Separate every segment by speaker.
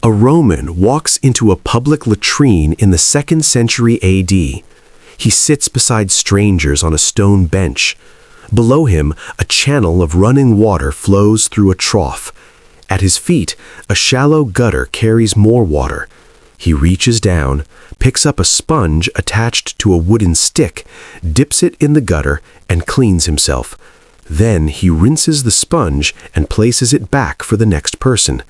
Speaker 1: A Roman walks into a public latrine in the 2nd century AD. He sits beside strangers on a stone bench. Below him, a channel of running water flows through a trough. At his feet, a shallow gutter carries more water. He reaches down, picks up a sponge attached to a wooden stick, dips it in the gutter, and cleans himself. Then he rinses the sponge and places it back for the next person.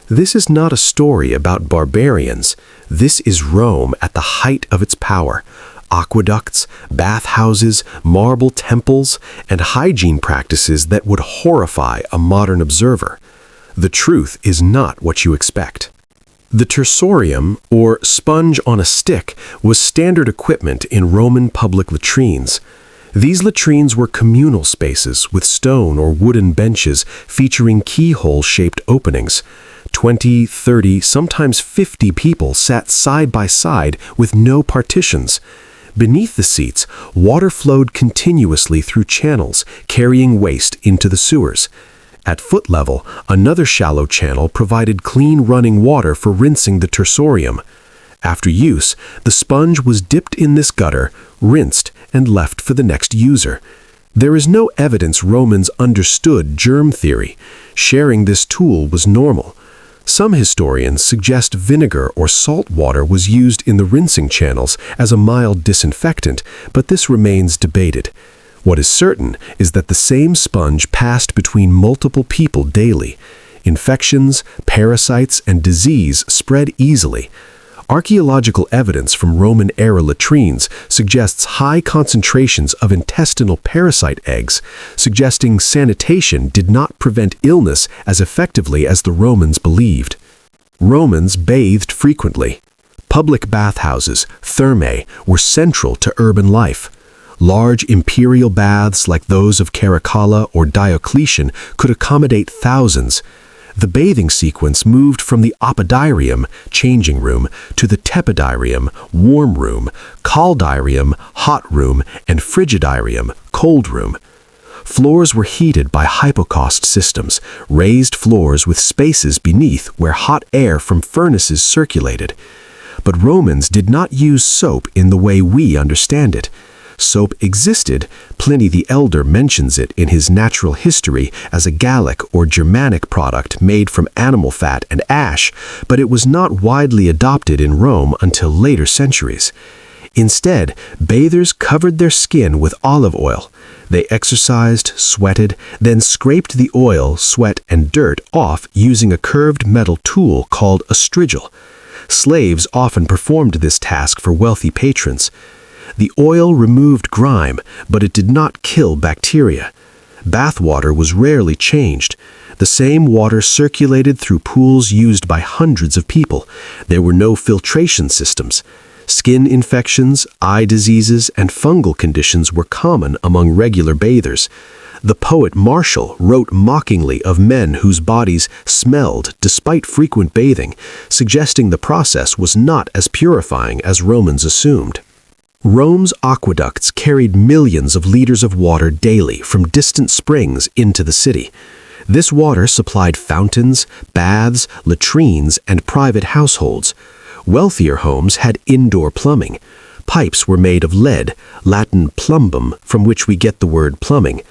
Speaker 1: This is not a story about barbarians. This is Rome at the height of its power. Aqueducts, bathhouses, marble temples, and hygiene practices that would horrify a modern observer. The truth is not what you expect. The tersorium, or sponge on a stick, was standard equipment in Roman public latrines. These latrines were communal spaces with stone or wooden benches featuring keyhole-shaped openings. 20, 30, sometimes 50 people sat side by side with no partitions. Beneath the seats, water flowed continuously through channels, carrying waste into the sewers. At foot level, another shallow channel provided clean running water for rinsing the tersorium. After use, the sponge was dipped in this gutter, rinsed, and left for the next user. There is no evidence Romans understood germ theory. Sharing this tool was normal. Some historians suggest vinegar or salt water was used in the rinsing channels as a mild disinfectant, but this remains debated. What is certain is that the same sponge passed between multiple people daily. Infections, parasites, and disease spread easily. Archaeological evidence from Roman-era latrines suggests high concentrations of intestinal parasite eggs, suggesting sanitation did not prevent illness as effectively as the Romans believed. Romans bathed frequently. Public bathhouses, thermae, were central to urban life. Large imperial baths like those of Caracalla or Diocletian could accommodate thousands. The bathing sequence moved from the opodirium, changing room, to the tepidirium, warm room, caldirium, hot room, and frigidirium, cold room. Floors were heated by hypocaust systems, raised floors with spaces beneath where hot air from furnaces circulated. But Romans did not use soap in the way we understand it. Soap existed. Pliny the Elder mentions it in his Natural History as a Gallic or Germanic product made from animal fat and ash, but it was not widely adopted in Rome until later centuries. Instead, bathers covered their skin with olive oil. They exercised, sweated, then scraped the oil, sweat, and dirt off using a curved metal tool called a strigil. Slaves often performed this task for wealthy patrons. The oil removed grime, but it did not kill bacteria. Bathwater was rarely changed. The same water circulated through pools used by hundreds of people. There were no filtration systems. Skin infections, eye diseases, and fungal conditions were common among regular bathers. The poet Martial wrote mockingly of men whose bodies smelled despite frequent bathing, suggesting the process was not as purifying as Romans assumed. Rome's aqueducts carried millions of liters of water daily from distant springs into the city. This water supplied fountains, baths, latrines, and private households. Wealthier homes had indoor plumbing. Pipes were made of lead, Latin plumbum, from which we get the word plumbing.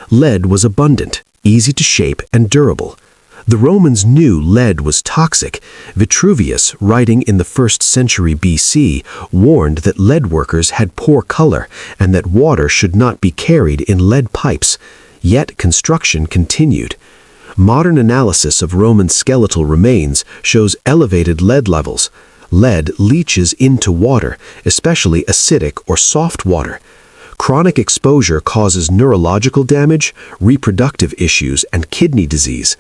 Speaker 1: Lead was abundant, easy to shape, and durable. The Romans knew lead was toxic. Vitruvius, writing in the 1st century BC, warned that lead workers had poor color and that water should not be carried in lead pipes. Yet construction continued. Modern analysis of Roman skeletal remains shows elevated lead levels. Lead leaches into water, especially acidic or soft water. Chronic exposure causes neurological damage, reproductive issues, and kidney disease.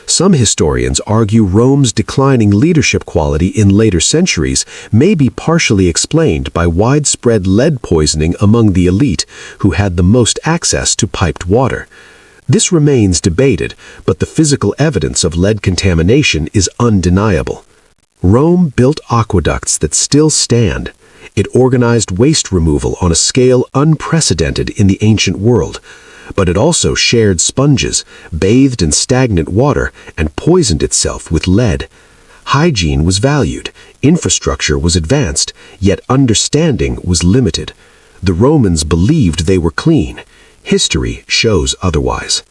Speaker 1: Some historians argue Rome's declining leadership quality in later centuries may be partially explained by widespread lead poisoning among the elite who had the most access to piped water. This remains debated, but the physical evidence of lead contamination is undeniable. Rome built aqueducts that still stand. It organized waste removal on a scale unprecedented in the ancient world. But it also shared sponges, bathed in stagnant water, and poisoned itself with lead. Hygiene was valued, infrastructure was advanced, yet understanding was limited. The Romans believed they were clean. History shows otherwise.